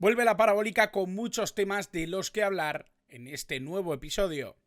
Vuelve la parabólica con muchos temas de los que hablar en este nuevo episodio.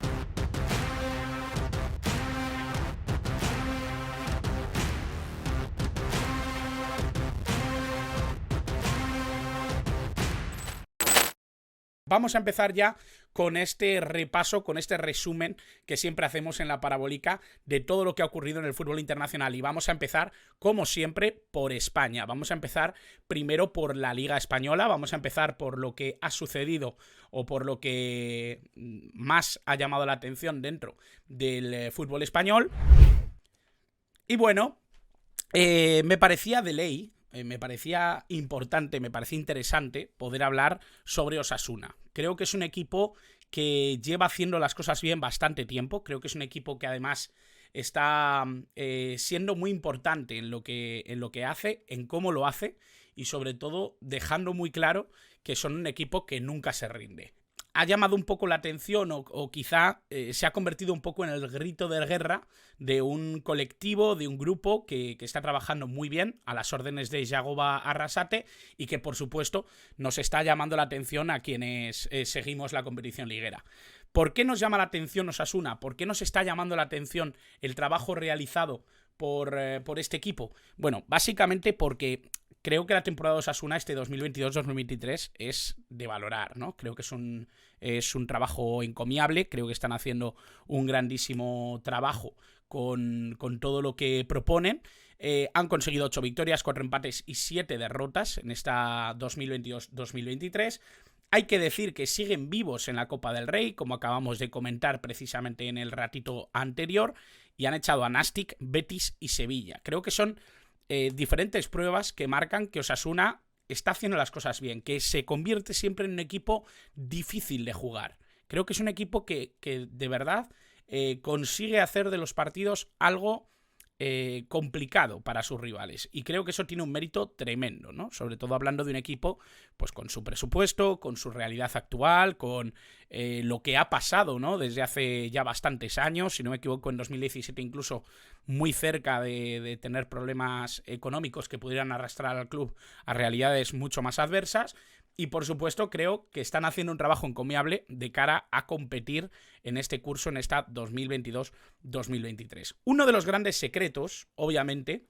Vamos a empezar ya con este repaso, con este resumen que siempre hacemos en la parabólica de todo lo que ha ocurrido en el fútbol internacional. Y vamos a empezar, como siempre, por España. Vamos a empezar primero por la Liga Española, vamos a empezar por lo que ha sucedido o por lo que más ha llamado la atención dentro del fútbol español. Y bueno, me parecía de ley. Me parecía importante, me parecía interesante poder hablar sobre Osasuna. Creo que es un equipo que lleva haciendo las cosas bien bastante tiempo. Creo que es un equipo que además está siendo muy importante en lo que hace, en cómo lo hace y sobre todo dejando muy claro que son un equipo que nunca se rinde. Ha llamado un poco la atención o quizá se ha convertido un poco en el grito de guerra de un colectivo, de un grupo que está trabajando muy bien a las órdenes de Yagoba Arrasate y que por supuesto nos está llamando la atención a quienes seguimos la competición liguera. ¿Por qué nos llama la atención Osasuna? ¿Por qué nos está llamando la atención el trabajo realizado por este equipo? Bueno, básicamente porque creo que la temporada de Osasuna este 2022-2023 es de valorar, ¿no? Creo que es un trabajo encomiable, creo que están haciendo un grandísimo trabajo con todo lo que proponen. Han conseguido 8 victorias, 4 empates y 7 derrotas en esta 2022-2023. Hay que decir que siguen vivos en la Copa del Rey, como acabamos de comentar precisamente en el ratito anterior, y han echado a Nastic, Betis y Sevilla. Creo que son diferentes pruebas que marcan que Osasuna está haciendo las cosas bien, que se convierte siempre en un equipo difícil de jugar. Creo que es un equipo que de verdad consigue hacer de los partidos algo complicado para sus rivales, y creo que eso tiene un mérito tremendo, ¿no? Sobre todo hablando de un equipo pues con su presupuesto, con su realidad actual, con lo que ha pasado, ¿no? Desde hace ya bastantes años, si no me equivoco en 2017 incluso muy cerca de tener problemas económicos que pudieran arrastrar al club a realidades mucho más adversas. Y por supuesto creo que están haciendo un trabajo encomiable de cara a competir en este curso, en esta 2022-2023. Uno de los grandes secretos, obviamente,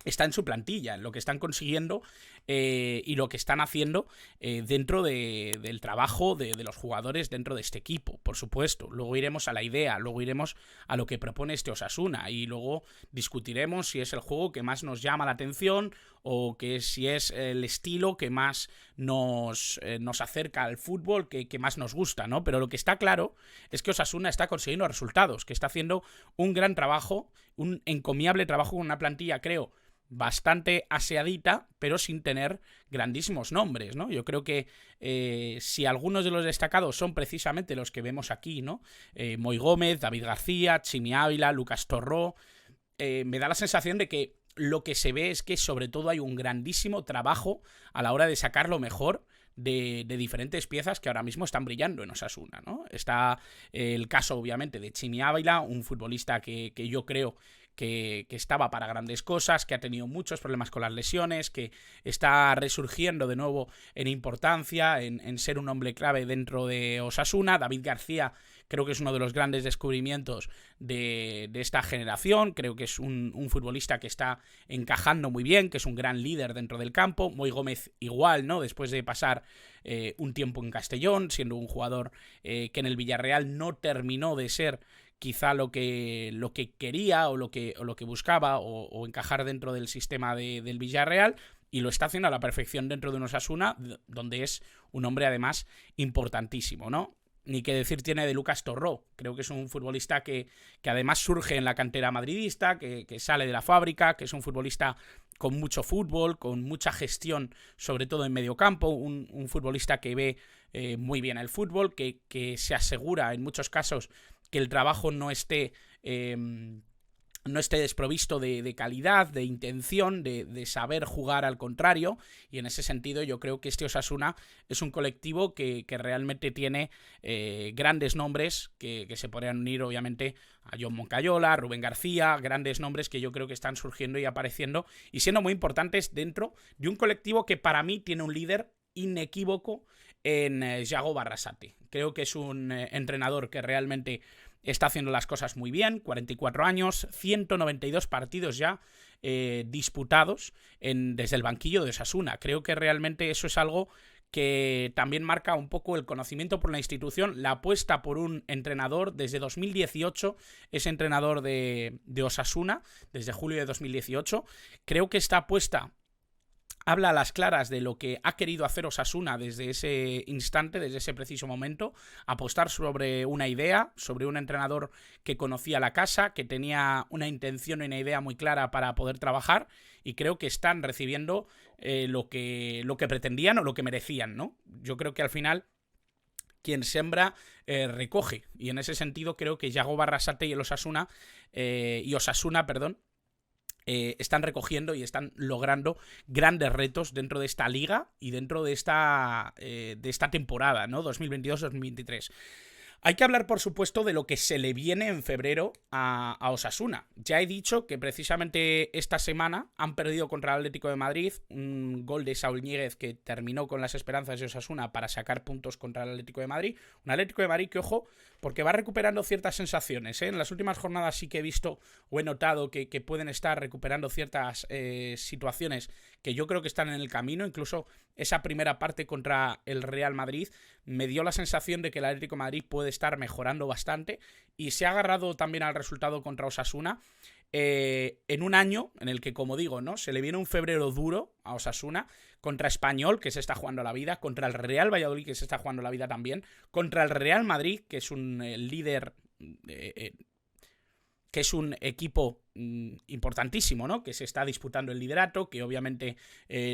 está en su plantilla, en lo que están consiguiendo y lo que están haciendo dentro del trabajo de los jugadores dentro de este equipo, por supuesto. Luego iremos a la idea, luego iremos a lo que propone este Osasuna y luego discutiremos si es el juego que más nos llama la atención o que si es el estilo que más nos acerca al fútbol, que más nos gusta, ¿no? Pero lo que está claro es que Osasuna está consiguiendo resultados, que está haciendo un gran trabajo, un encomiable trabajo con una plantilla, creo, bastante aseadita, pero sin tener grandísimos nombres, ¿no? Yo creo que si algunos de los destacados son precisamente los que vemos aquí, ¿no? Moi Gómez, David García, Chimi Ávila, Lucas Torró, me da la sensación de que lo que se ve es que sobre todo hay un grandísimo trabajo a la hora de sacar lo mejor de diferentes piezas que ahora mismo están brillando en Osasuna, ¿no? Está el caso, obviamente, de Chimi Ávila, un futbolista que yo creo que estaba para grandes cosas, que ha tenido muchos problemas con las lesiones, que está resurgiendo de nuevo en importancia, en ser un hombre clave dentro de Osasuna. David García creo que es uno de los grandes descubrimientos de esta generación, creo que es un futbolista que está encajando muy bien, que es un gran líder dentro del campo. Moi Gómez igual, ¿no? Después de pasar un tiempo en Castellón, siendo un jugador que en el Villarreal no terminó de ser quizá lo que quería o lo que buscaba o encajar dentro del sistema del Villarreal, y lo está haciendo a la perfección dentro de un Osasuna, donde es un hombre además importantísimo, ¿no? Ni que decir tiene de Lucas Torró. Creo que es un futbolista que además surge en la cantera madridista, que sale de la fábrica, que es un futbolista con mucho fútbol, con mucha gestión, sobre todo en medio campo, un futbolista que ve muy bien el fútbol, que se asegura en muchos casos que el trabajo no esté desprovisto de calidad, de intención, de saber jugar al contrario, y en ese sentido yo creo que este Osasuna es un colectivo que realmente tiene grandes nombres que se podrían unir obviamente a John Moncayola, Rubén García, grandes nombres que yo creo que están surgiendo y apareciendo y siendo muy importantes dentro de un colectivo que para mí tiene un líder inequívoco en Yago Barrasate. Creo que es un entrenador que realmente está haciendo las cosas muy bien, 44 años, 192 partidos ya disputados desde el banquillo de Osasuna. Creo que realmente eso es algo que también marca un poco el conocimiento por la institución, la apuesta por un entrenador. Desde 2018 es entrenador de Osasuna, desde julio de 2018. Creo que esta apuesta habla a las claras de lo que ha querido hacer Osasuna desde ese instante, desde ese preciso momento, apostar sobre una idea, sobre un entrenador que conocía la casa, que tenía una intención y una idea muy clara para poder trabajar, y creo que están recibiendo lo que pretendían o lo que merecían, ¿no? Yo creo que al final quien sembra recoge, y en ese sentido creo que Yago Barrasate y Osasuna, están recogiendo y están logrando grandes retos dentro de esta liga y dentro de esta temporada, ¿no? 2022-2023. Hay que hablar, por supuesto, de lo que se le viene en febrero a Osasuna. Ya he dicho que precisamente esta semana han perdido contra el Atlético de Madrid, un gol de Saúl Ñíguez que terminó con las esperanzas de Osasuna para sacar puntos contra el Atlético de Madrid. Un Atlético de Madrid que, ojo, porque va recuperando ciertas sensaciones, ¿eh? En las últimas jornadas sí que he visto o he notado que pueden estar recuperando ciertas situaciones que yo creo que están en el camino. Incluso esa primera parte contra el Real Madrid me dio la sensación de que el Atlético de Madrid puede estar mejorando bastante, y se ha agarrado también al resultado contra Osasuna en un año en el que, como digo, ¿no?, se le viene un febrero duro a Osasuna, contra Español, que se está jugando la vida, contra el Real Valladolid, que se está jugando la vida también, contra el Real Madrid, que es un líder, que es un equipo importantísimo, ¿no?, que se está disputando el liderato, que obviamente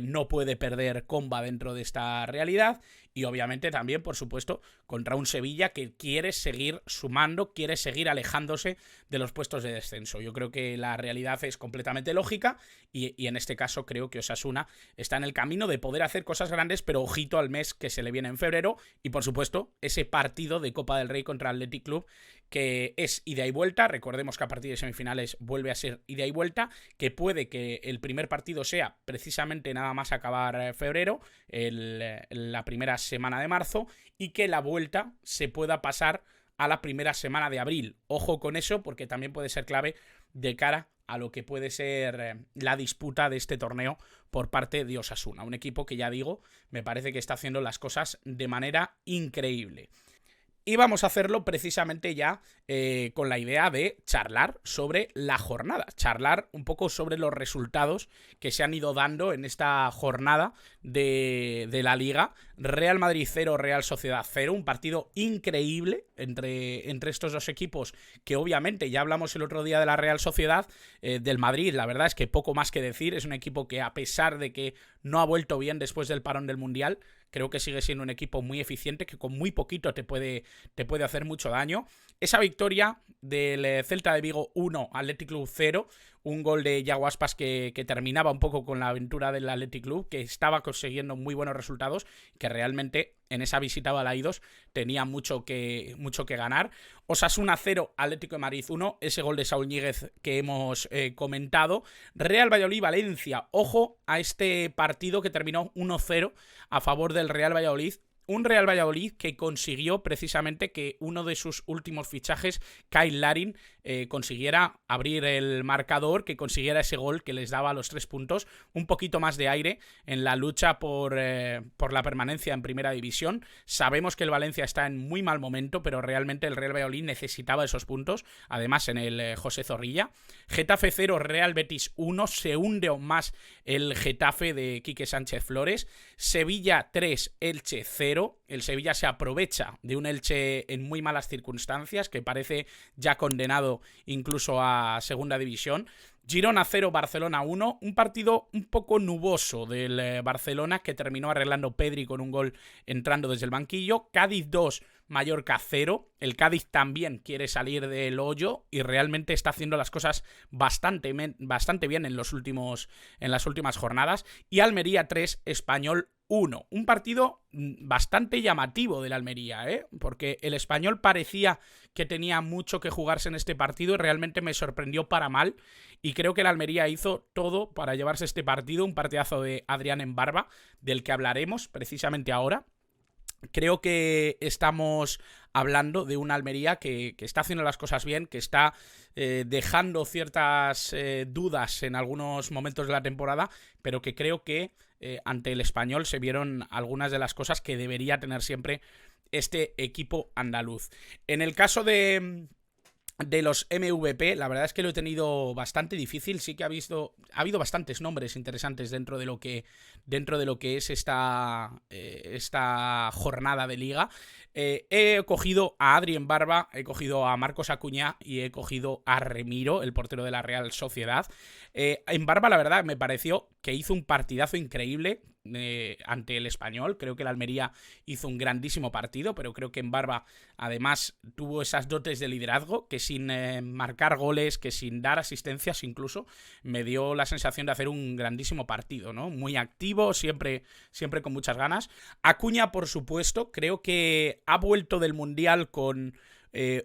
no puede perder comba dentro de esta realidad, y obviamente también, por supuesto, contra un Sevilla que quiere seguir sumando, quiere seguir alejándose de los puestos de descenso. Yo creo que la realidad es completamente lógica, y en este caso creo que Osasuna está en el camino de poder hacer cosas grandes, pero ojito al mes que se le viene en febrero, y por supuesto ese partido de Copa del Rey contra el Athletic Club, que es ida y vuelta. Recordemos que a partir de semifinales vuelve a ser ida y vuelta, que puede que el primer partido sea precisamente nada más acabar febrero, la primera semana de marzo, y que la vuelta se pueda pasar a la primera semana de abril. Ojo con eso, porque también puede ser clave de cara a lo que puede ser la disputa de este torneo por parte de Osasuna, un equipo que, ya digo, me parece que está haciendo las cosas de manera increíble. Y vamos a hacerlo precisamente ya con la idea de charlar sobre la jornada, charlar un poco sobre los resultados que se han ido dando en esta jornada de la Liga. Real Madrid 0, Real Sociedad 0, un partido increíble entre estos dos equipos, que obviamente ya hablamos el otro día de la Real Sociedad, del Madrid. La verdad es que poco más que decir, es un equipo que, a pesar de que no ha vuelto bien después del parón del Mundial, creo que sigue siendo un equipo muy eficiente, que con muy poquito te puede hacer mucho daño. Esa victoria del Celta de Vigo 1, Athletic Club 0, un gol de Yago Aspas que terminaba un poco con la aventura del Athletic Club, que estaba consiguiendo muy buenos resultados, que realmente en esa visita a Balaidos tenía mucho que ganar. Osasuna 0, Atlético de Madrid 1, ese gol de Saúl Ñíguez que hemos comentado. Real Valladolid-Valencia, ojo a este partido que terminó 1-0 a favor del Real Valladolid. Un Real Valladolid que consiguió precisamente que uno de sus últimos fichajes, Kyle Larin, consiguiera abrir el marcador, que consiguiera ese gol que les daba los 3 puntos, un poquito más de aire en la lucha por la permanencia en Primera División. Sabemos que el Valencia está en muy mal momento, pero realmente el Real Valladolid necesitaba esos puntos, además en el José Zorrilla. Getafe 0, Real Betis 1, se hunde aún más el Getafe de Quique Sánchez Flores. Sevilla 3, Elche 0. El Sevilla se aprovecha de un Elche en muy malas circunstancias, que parece ya condenado incluso a Segunda División. Girona 0, Barcelona 1, un partido un poco nuboso del Barcelona, que terminó arreglando Pedri con un gol entrando desde el banquillo. Cádiz 2, Mallorca 0. El Cádiz también quiere salir del hoyo y realmente está haciendo las cosas bastante bien en las últimas jornadas. Y Almería 3, Español 1. Un partido bastante llamativo del Almería, porque el Español parecía que tenía mucho que jugarse en este partido y realmente me sorprendió para mal. Y creo que el Almería hizo todo para llevarse este partido, un partidazo de Adrián Embarba, del que hablaremos precisamente ahora. Creo que estamos hablando de una Almería que está haciendo las cosas bien, que está dejando ciertas dudas en algunos momentos de la temporada, pero que creo que ante el Español se vieron algunas de las cosas que debería tener siempre este equipo andaluz. En el caso de los MVP, la verdad es que lo he tenido bastante difícil. Sí que ha habido bastantes nombres interesantes dentro de lo que es esta jornada de liga. He cogido a Adrián Barba, he cogido a Marcos Acuña y he cogido a Remiro, el portero de la Real Sociedad. En Barba, la verdad, me pareció que hizo un partidazo increíble ante el Español. Creo que el Almería hizo un grandísimo partido, pero creo que en Barba además tuvo esas dotes de liderazgo que sin marcar goles, que sin dar asistencias incluso, me dio la sensación de hacer un grandísimo partido, ¿no? Muy activo, siempre con muchas ganas. Acuña, por supuesto, creo que ha vuelto del Mundial con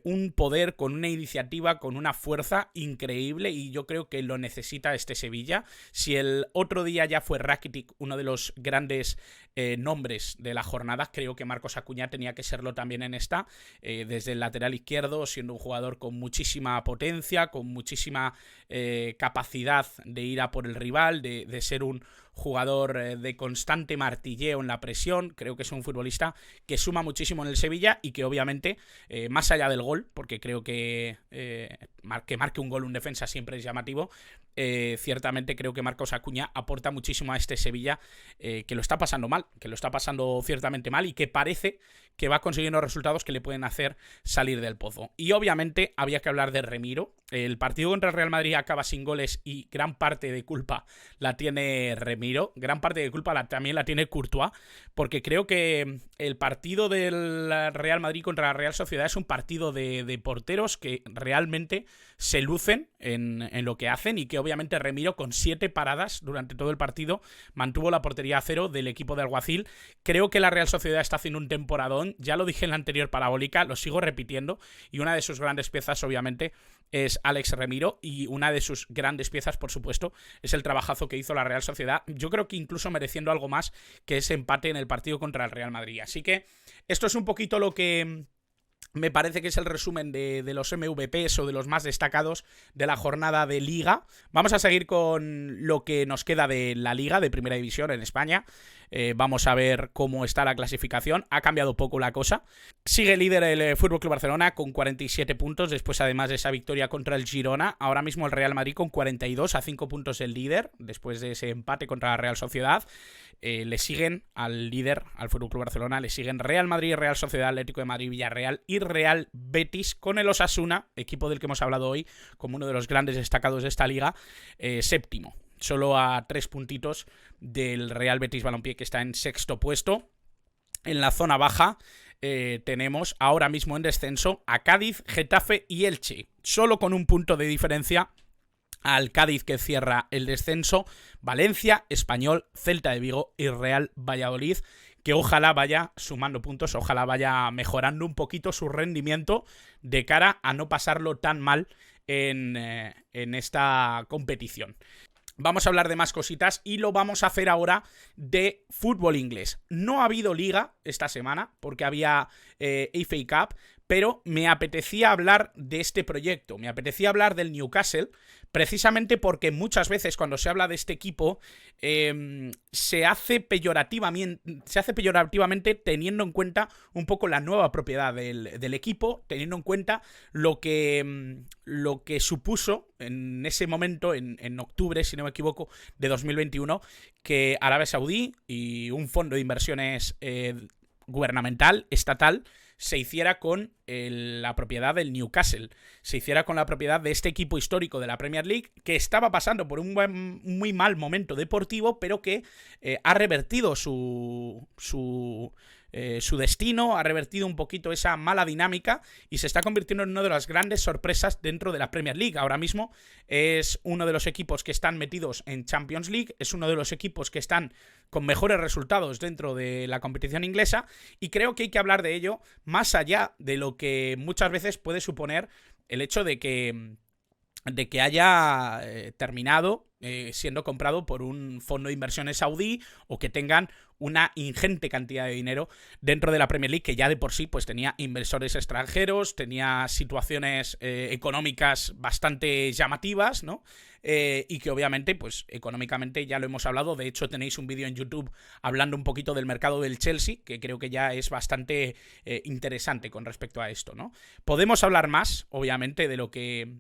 un poder, con una iniciativa, con una fuerza increíble, y yo creo que lo necesita este Sevilla. Si el otro día ya fue Rakitic uno de los grandes nombres de la jornada, creo que Marcos Acuña tenía que serlo también en esta, desde el lateral izquierdo, siendo un jugador con muchísima potencia, con muchísima capacidad de ir a por el rival, de ser un jugador de constante martilleo en la presión. Creo que es un futbolista que suma muchísimo en el Sevilla y que obviamente, más allá del gol, porque creo que marque un gol un defensa siempre es llamativo, ciertamente creo que Marcos Acuña aporta muchísimo a este Sevilla, que lo está pasando mal, que lo está pasando ciertamente mal y que parece que va consiguiendo resultados que le pueden hacer salir del pozo. Y obviamente había que hablar de Remiro. El partido contra el Real Madrid acaba sin goles y gran parte de culpa la tiene Remiro, gran parte de culpa también la tiene Courtois, porque creo que el partido del Real Madrid contra la Real Sociedad es un partido de porteros que realmente se lucen en lo que hacen, y que obviamente Remiro, con 7 paradas durante todo el partido, mantuvo la portería a 0 del equipo de Alguacil. Creo que la Real Sociedad está haciendo un temporadón, ya lo dije en la anterior parabólica, lo sigo repitiendo, y una de sus grandes piezas obviamente es Alex Remiro, y una de sus grandes piezas, por supuesto, es el trabajazo que hizo la Real Sociedad, yo creo que incluso mereciendo algo más que ese empate en el partido contra el Real Madrid. Así que esto es un poquito lo que me parece que es el resumen de los MVPs o de los más destacados de la jornada de Liga. Vamos a seguir con lo que nos queda de la Liga de Primera División en España. Vamos a ver cómo está la clasificación. Ha cambiado poco la cosa. Sigue líder el FC Barcelona con 47 puntos, después además de esa victoria contra el Girona. Ahora mismo el Real Madrid con 42, a 5 puntos del líder, después de ese empate contra la Real Sociedad. Le siguen al líder, al FC Barcelona, le siguen Real Madrid, Real Sociedad, Atlético de Madrid, Villarreal y Real Betis, con el Osasuna, equipo del que hemos hablado hoy como uno de los grandes destacados de esta liga, séptimo, solo a 3 puntitos del Real Betis Balompié, que está en sexto puesto. En la zona baja tenemos ahora mismo en descenso a Cádiz, Getafe y Elche, solo con un punto de diferencia al Cádiz, que cierra el descenso, Valencia, Español, Celta de Vigo y Real Valladolid, que ojalá vaya sumando puntos, ojalá vaya mejorando un poquito su rendimiento de cara a no pasarlo tan mal en esta competición. Vamos a hablar de más cositas y lo vamos a hacer ahora de fútbol inglés. No ha habido liga esta semana porque había FA Cup, pero me apetecía hablar de este proyecto, me apetecía hablar del Newcastle, precisamente porque muchas veces cuando se habla de este equipo se hace peyorativamente teniendo en cuenta un poco la nueva propiedad del equipo, teniendo en cuenta lo que supuso en ese momento, en octubre, si no me equivoco, de 2021, que Arabia Saudí y un fondo de inversiones gubernamental, estatal, se hiciera con la propiedad del Newcastle, se hiciera con la propiedad de este equipo histórico de la Premier League que estaba pasando por un muy mal momento deportivo, pero que ha revertido su destino, ha revertido un poquito esa mala dinámica y se está convirtiendo en una de las grandes sorpresas dentro de la Premier League. Ahora mismo es uno de los equipos que están metidos en Champions League, es uno de los equipos que están con mejores resultados dentro de la competición inglesa, y creo que hay que hablar de ello más allá de lo que muchas veces puede suponer el hecho de que haya terminado siendo comprado por un fondo de inversiones saudí, o que tengan una ingente cantidad de dinero dentro de la Premier League, que ya de por sí pues tenía inversores extranjeros, tenía situaciones económicas bastante llamativas, ¿no? Y que obviamente pues económicamente ya lo hemos hablado. De hecho tenéis un vídeo en YouTube hablando un poquito del mercado del Chelsea, que creo que ya es bastante interesante con respecto a esto, ¿no? Podemos hablar más, obviamente, de lo que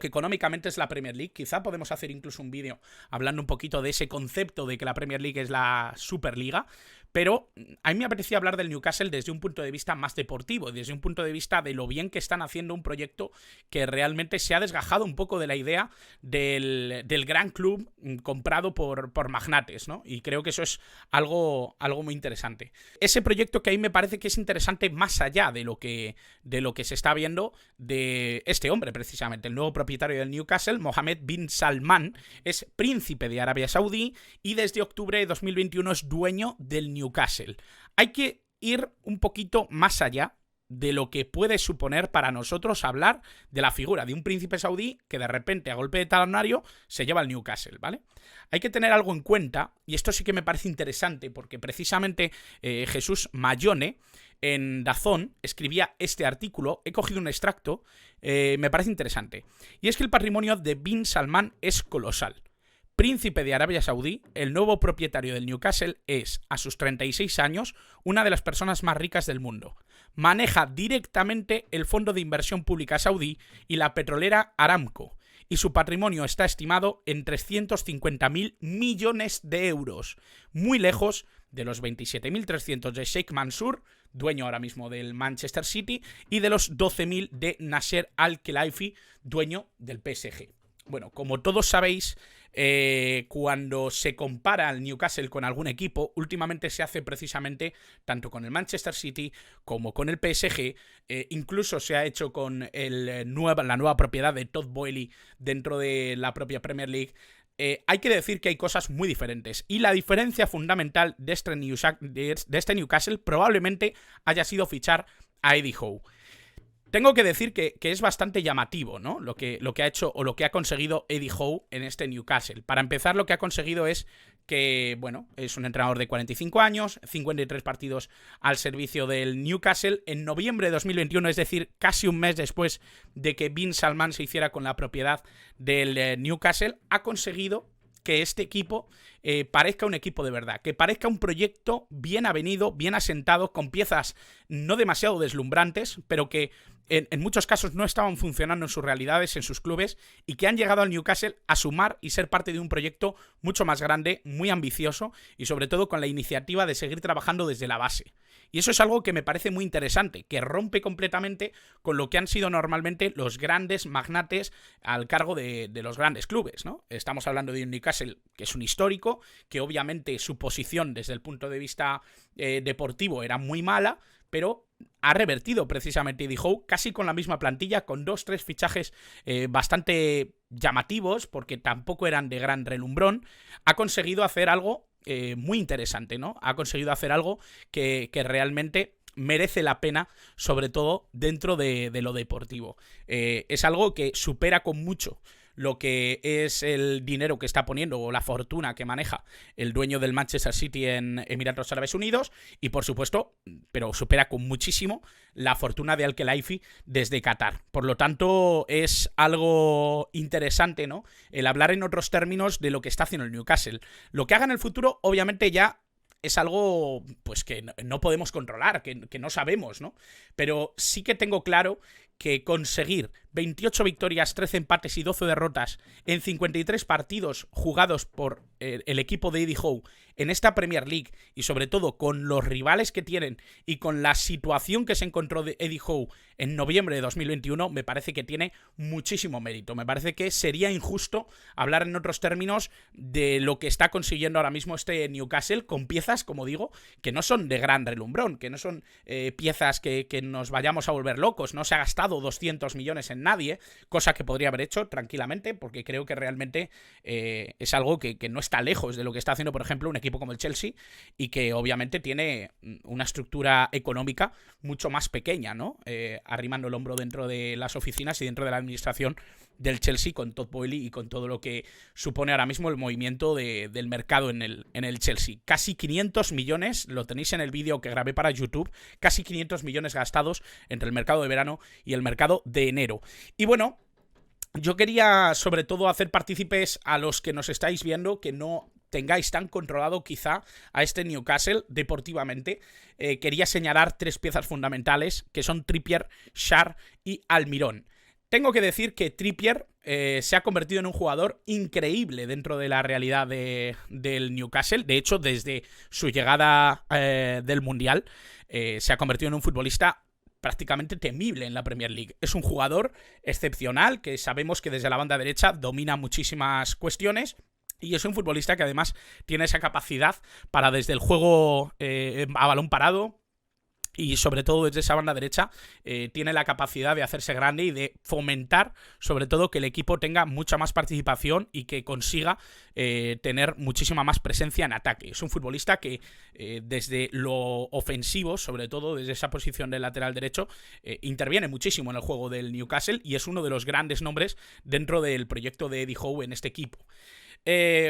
económicamente es la Premier League. Quizá podemos hacer incluso un vídeo hablando un poquito de ese concepto de que la Premier League es la Superliga, pero a mí me apetecía hablar del Newcastle desde un punto de vista más deportivo, desde un punto de vista de lo bien que están haciendo un proyecto que realmente se ha desgajado un poco de la idea del gran club comprado por magnates, ¿no? Y creo que eso es algo muy interesante. Ese proyecto que a mí me parece que es interesante más allá de lo que se está viendo de este hombre, precisamente, el nuevo propietario del Newcastle, Mohammed bin Salman, es príncipe de Arabia Saudí y desde octubre de 2021 es dueño del Newcastle. Hay que ir un poquito más allá de lo que puede suponer para nosotros hablar de la figura de un príncipe saudí que de repente, a golpe de talonario, se lleva al Newcastle, ¿vale? Hay que tener algo en cuenta, y esto sí que me parece interesante, porque precisamente Jesús Mayone en DAZN escribía este artículo. He cogido un extracto, me parece interesante, y es que el patrimonio de bin Salman es colosal. Príncipe de Arabia Saudí, el nuevo propietario del Newcastle es, a sus 36 años, una de las personas más ricas del mundo. Maneja directamente el fondo de inversión pública saudí y la petrolera Aramco, y su patrimonio está estimado en 350.000 millones de euros, muy lejos de los 27.300 de Sheikh Mansour, dueño ahora mismo del Manchester City, y de los 12.000 de Nasser Al-Khelaifi, dueño del PSG. Bueno, como todos sabéis, cuando se compara al Newcastle con algún equipo, últimamente se hace precisamente tanto con el Manchester City como con el PSG, incluso se ha hecho con la nueva propiedad de Todd Boehly dentro de la propia Premier League. Hay que decir que hay cosas muy diferentes, y la diferencia fundamental de este Newcastle probablemente haya sido fichar a Eddie Howe. Tengo que decir que es bastante llamativo, ¿no? Lo que ha hecho o lo que ha conseguido Eddie Howe en este Newcastle. Para empezar, lo que ha conseguido es que, bueno, es un entrenador de 45 años, 53 partidos al servicio del Newcastle. En noviembre de 2021, es decir, casi un mes después de que bin Salman se hiciera con la propiedad del Newcastle, ha conseguido que este equipo parezca un equipo de verdad, que parezca un proyecto bien avenido, bien asentado, con piezas no demasiado deslumbrantes, pero que en muchos casos no estaban funcionando en sus realidades, en sus clubes, y que han llegado al Newcastle a sumar y ser parte de un proyecto mucho más grande, muy ambicioso, y sobre todo con la iniciativa de seguir trabajando desde la base. Y eso es algo que me parece muy interesante, que rompe completamente con lo que han sido normalmente los grandes magnates al cargo de los grandes clubes, ¿no? Estamos hablando de un Newcastle que es un histórico, que obviamente su posición desde el punto de vista deportivo era muy mala, pero ha revertido precisamente Eddie Howe casi con la misma plantilla, con 2-3 fichajes bastante llamativos, porque tampoco eran de gran relumbrón. Ha conseguido hacer algo muy interesante, ¿no? Ha conseguido hacer algo que realmente merece la pena, sobre todo dentro de lo deportivo. Es algo que supera con mucho lo que es el dinero que está poniendo o la fortuna que maneja el dueño del Manchester City en Emiratos Árabes Unidos, y por supuesto, pero supera con muchísimo la fortuna de Al-Khelaifi desde Qatar. Por lo tanto, es algo interesante, ¿no?, el hablar en otros términos de lo que está haciendo el Newcastle. Lo que haga en el futuro, obviamente ya es algo pues que no podemos controlar, que no sabemos, ¿no? Pero sí que tengo claro que conseguir 28 victorias, 13 empates y 12 derrotas en 53 partidos jugados por el equipo de Eddie Howe en esta Premier League, y sobre todo con los rivales que tienen y con la situación que se encontró de Eddie Howe en noviembre de 2021, me parece que tiene muchísimo mérito. Me parece que sería injusto hablar en otros términos de lo que está consiguiendo ahora mismo este Newcastle con piezas, como digo, que no son de gran relumbrón, que no son piezas que nos vayamos a volver locos. No se ha gastado 200 millones en nadie, cosa que podría haber hecho tranquilamente, porque creo que realmente es algo que no está lejos de lo que está haciendo, por ejemplo, un equipo como el Chelsea, y que obviamente tiene una estructura económica mucho más pequeña, ¿no? Arrimando el hombro dentro de las oficinas y dentro de la administración del Chelsea, con Todd Boehly y con todo lo que supone ahora mismo el movimiento del mercado en el Chelsea. Casi 500 millones, lo tenéis en el vídeo que grabé para YouTube, casi 500 millones gastados entre el mercado de verano y el mercado de enero. Y bueno, yo quería sobre todo hacer partícipes a los que nos estáis viendo, que no tengáis tan controlado quizá a este Newcastle deportivamente. Quería señalar 3 piezas fundamentales, que son Trippier, Schär y Almirón. Tengo que decir que Trippier se ha convertido en un jugador increíble dentro de la realidad del Newcastle. De hecho, desde su llegada del Mundial, se ha convertido en un futbolista prácticamente temible en la Premier League. Es un jugador excepcional, que sabemos que desde la banda derecha domina muchísimas cuestiones, y es un futbolista que además tiene esa capacidad para, desde el juego a balón parado, y sobre todo desde esa banda derecha, tiene la capacidad de hacerse grande y de fomentar sobre todo que el equipo tenga mucha más participación y que consiga tener muchísima más presencia en ataque. Es un futbolista que desde lo ofensivo, sobre todo desde esa posición del lateral derecho, interviene muchísimo en el juego del Newcastle, y es uno de los grandes nombres dentro del proyecto de Eddie Howe en este equipo.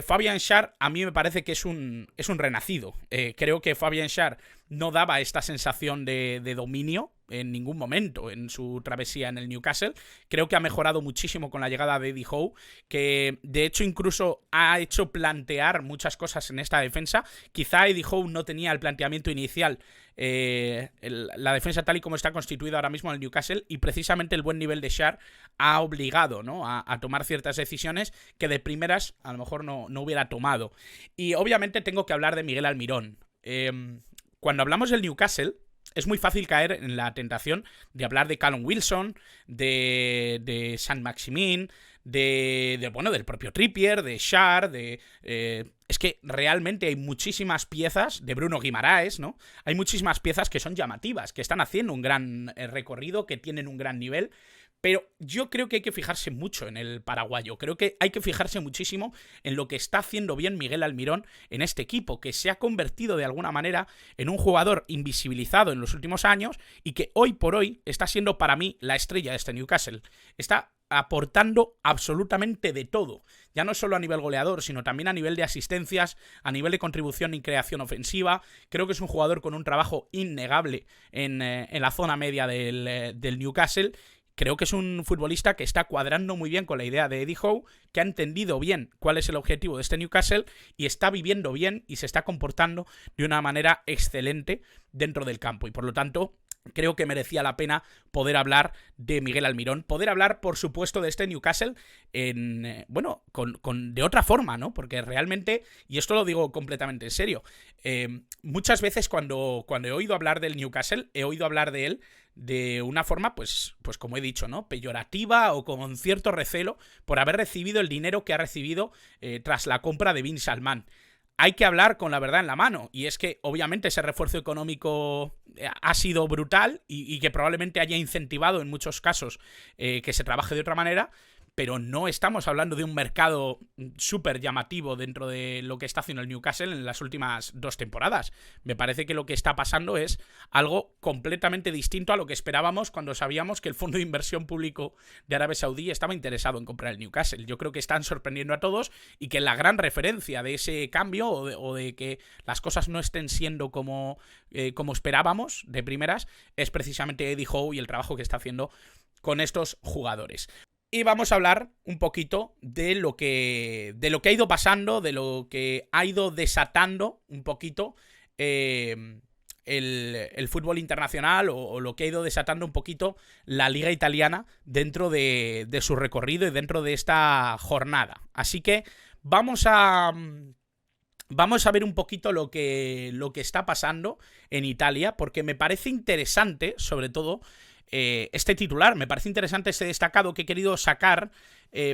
Fabian Schär a mí me parece que es un renacido. Creo que Fabian Schär no daba esta sensación de dominio en ningún momento en su travesía en el Newcastle. Creo que ha mejorado muchísimo con la llegada de Eddie Howe, que de hecho incluso ha hecho plantear muchas cosas en esta defensa. Quizá Eddie Howe no tenía el planteamiento inicial, la defensa tal y como está constituida ahora mismo en el Newcastle, y precisamente el buen nivel de Schär ha obligado, ¿no?, a tomar ciertas decisiones que de primeras a lo mejor no hubiera tomado. Y obviamente tengo que hablar de Miguel Almirón. Cuando hablamos del Newcastle, es muy fácil caer en la tentación de hablar de Callum Wilson, de Saint-Maximin, del propio Trippier, de Schär, es que realmente hay muchísimas piezas, de Bruno Guimaraes, ¿no? Hay muchísimas piezas que son llamativas, que están haciendo un gran recorrido, que tienen un gran nivel. Pero yo creo que hay que fijarse mucho en el paraguayo. Creo que hay que fijarse muchísimo en lo que está haciendo bien Miguel Almirón en este equipo, que se ha convertido de alguna manera en un jugador invisibilizado en los últimos años y que hoy por hoy está siendo para mí la estrella de este Newcastle. Está aportando absolutamente de todo, ya no solo a nivel goleador, sino también a nivel de asistencias, a nivel de contribución y creación ofensiva. Creo que es un jugador con un trabajo innegable en la zona media del Newcastle. Creo que es un futbolista que está cuadrando muy bien con la idea de Eddie Howe, que ha entendido bien cuál es el objetivo de este Newcastle y está viviendo bien y se está comportando de una manera excelente dentro del campo. Y por lo tanto, creo que merecía la pena poder hablar de Miguel Almirón, poder hablar, por supuesto, de este Newcastle de otra forma, ¿no? Porque realmente, y esto lo digo completamente en serio, muchas veces cuando he oído hablar del Newcastle, he oído hablar de él de una forma, pues como he dicho, ¿no?, peyorativa o con cierto recelo por haber recibido el dinero que ha recibido tras la compra de Bin Salman. Hay que hablar con la verdad en la mano, y es que obviamente ese refuerzo económico ha sido brutal y que probablemente haya incentivado en muchos casos que se trabaje de otra manera, pero no estamos hablando de un mercado súper llamativo dentro de lo que está haciendo el Newcastle en las últimas 2 temporadas. Me parece que lo que está pasando es algo completamente distinto a lo que esperábamos cuando sabíamos que el Fondo de Inversión Público de Arabia Saudí estaba interesado en comprar el Newcastle. Yo creo que están sorprendiendo a todos, y que la gran referencia de ese cambio o de que las cosas no estén siendo como esperábamos de primeras es precisamente Eddie Howe y el trabajo que está haciendo con estos jugadores. Y vamos a hablar un poquito de lo que ha ido pasando, de lo que ha ido desatando un poquito el fútbol internacional o lo que ha ido desatando un poquito la liga italiana dentro de su recorrido y dentro de esta jornada. Así que vamos a ver un poquito lo que está pasando en Italia, porque me parece interesante, sobre todo, este titular, me parece interesante este destacado que he querido sacar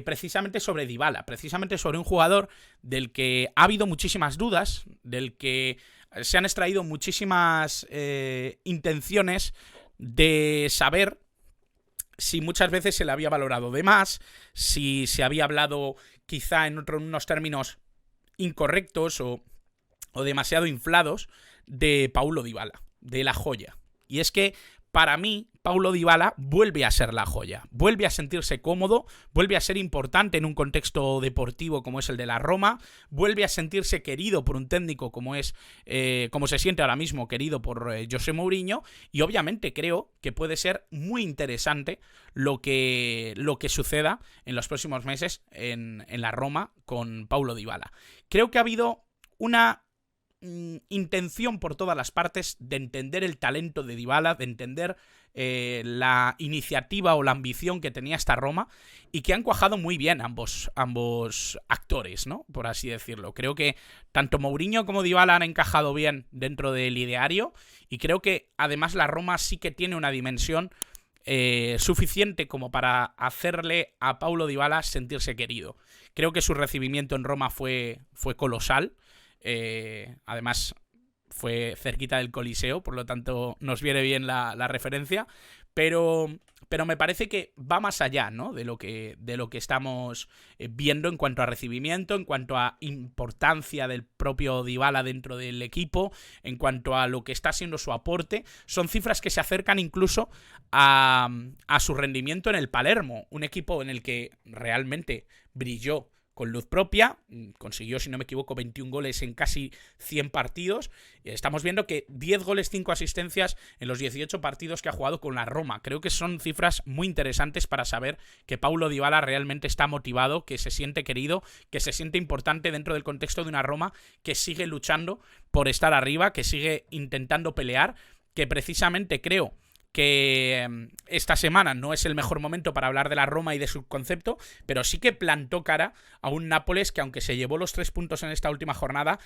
precisamente sobre Dybala, precisamente sobre un jugador del que ha habido muchísimas dudas, del que se han extraído muchísimas intenciones de saber si muchas veces se le había valorado de más, si se había hablado quizá en unos términos incorrectos o demasiado inflados de Paulo Dybala, de la joya. Y es que para mí Paulo Dybala vuelve a ser la joya, vuelve a sentirse cómodo, vuelve a ser importante en un contexto deportivo como es el de la Roma, vuelve a sentirse querido por un técnico como se siente ahora mismo querido por José Mourinho, y obviamente creo que puede ser muy interesante lo que suceda en los próximos meses en la Roma con Paulo Dybala. Creo que ha habido una intención por todas las partes de entender el talento de Dybala, de entender la iniciativa o la ambición que tenía esta Roma, y que han cuajado muy bien ambos actores, ¿no? Por así decirlo. Creo que tanto Mourinho como Dybala han encajado bien dentro del ideario, y creo que además la Roma sí que tiene una dimensión suficiente como para hacerle a Paulo Dybala sentirse querido. Creo que su recibimiento en Roma fue colosal. Además fue cerquita del Coliseo, por lo tanto nos viene bien la referencia, pero me parece que va más allá, ¿no? de lo que estamos viendo en cuanto a recibimiento, en cuanto a importancia del propio Dybala dentro del equipo, en cuanto a lo que está siendo su aporte. Son cifras que se acercan incluso a su rendimiento en el Palermo, un equipo en el que realmente brilló con luz propia, consiguió, si no me equivoco, 21 goles en casi 100 partidos. Estamos viendo que 10 goles, 5 asistencias en los 18 partidos que ha jugado con la Roma. Creo que son cifras muy interesantes para saber que Paulo Dybala realmente está motivado, que se siente querido, que se siente importante dentro del contexto de una Roma que sigue luchando por estar arriba, que sigue intentando pelear, que precisamente creo que esta semana no es el mejor momento para hablar de la Roma y de su concepto, pero sí que plantó cara a un Nápoles que, aunque se llevó los 3 puntos en esta última jornada,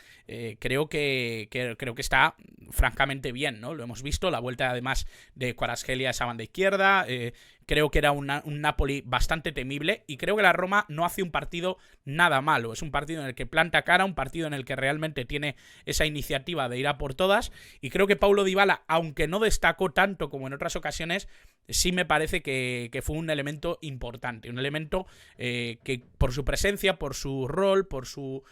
creo que está francamente bien, ¿no? Lo hemos visto, la vuelta además de Kvaratskhelia a esa banda izquierda, creo que era un Napoli bastante temible, y creo que la Roma no hace un partido nada malo. Es un partido en el que planta cara, un partido en el que realmente tiene esa iniciativa de ir a por todas, y creo que Paulo Dybala, aunque no destacó tanto como en otras ocasiones, sí me parece que fue un elemento importante, un elemento que por su presencia, por su rol, por su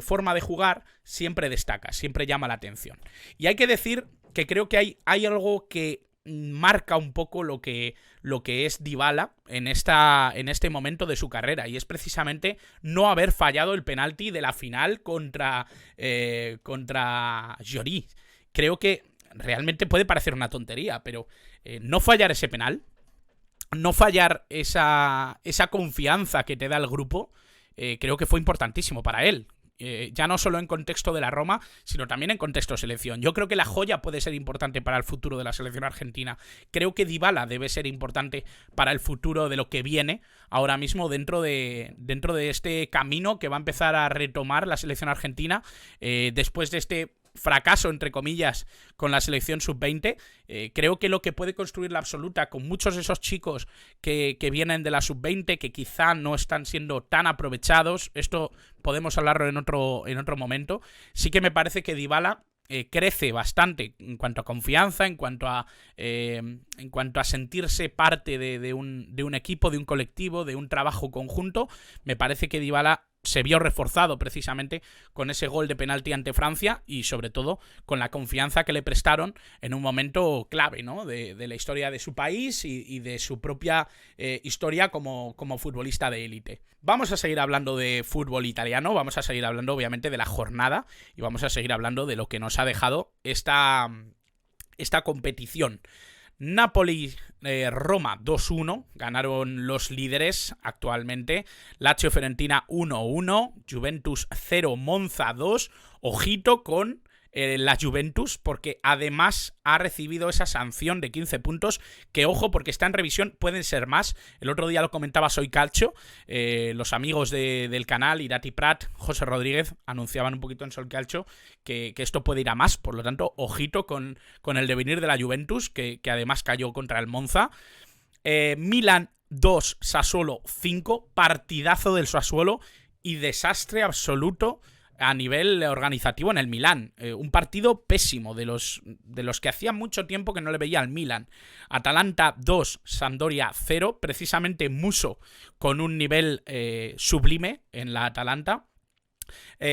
forma de jugar, siempre destaca, siempre llama la atención. Y hay que decir que creo que hay algo que marca un poco lo que es Dybala en este momento de su carrera, y es precisamente no haber fallado el penalti de la final contra Lloris. Creo que realmente puede parecer una tontería, pero no fallar ese penal, no fallar esa confianza que te da el grupo, creo que fue importantísimo para él. Ya no solo en contexto de la Roma, sino también en contexto de selección. Yo creo que la joya puede ser importante para el futuro de la selección argentina. Creo que Dybala debe ser importante para el futuro de lo que viene ahora mismo dentro de este camino que va a empezar a retomar la selección argentina después de este fracaso, entre comillas, con la selección sub-20. Creo que lo que puede construir la absoluta con muchos de esos chicos que vienen de la sub-20, que quizá no están siendo tan aprovechados, esto podemos hablarlo en otro momento, sí que me parece que Dybala crece bastante en cuanto a confianza, en cuanto a sentirse parte de un equipo, de un colectivo, de un trabajo conjunto. Me parece que Dybala se vio reforzado precisamente con ese gol de penalti ante Francia, y sobre todo con la confianza que le prestaron en un momento clave, ¿no? de la historia de su país y de su propia historia como futbolista de élite. Vamos a seguir hablando de fútbol italiano, vamos a seguir hablando obviamente de la jornada, y vamos a seguir hablando de lo que nos ha dejado esta competición. Napoli-Roma 2-1, ganaron los líderes actualmente. Lazio-Fiorentina 1-1, Juventus 0, Monza 2. Ojito con la Juventus, porque además ha recibido esa sanción de 15 puntos, que ojo, porque está en revisión, pueden ser más. El otro día lo comentaba Soy Calcio, los amigos del canal, Irati Prat, José Rodríguez, anunciaban un poquito en Soy Calcio que esto puede ir a más, por lo tanto, ojito con el devenir de la Juventus, que además cayó contra el Monza. Milan 2, Sassuolo 5, partidazo del Sassuolo y desastre absoluto a nivel organizativo en el Milán. Un partido pésimo de los que hacía mucho tiempo que no le veía al Milan. Atalanta 2, Sampdoria 0, precisamente Musso con un nivel sublime en la Atalanta.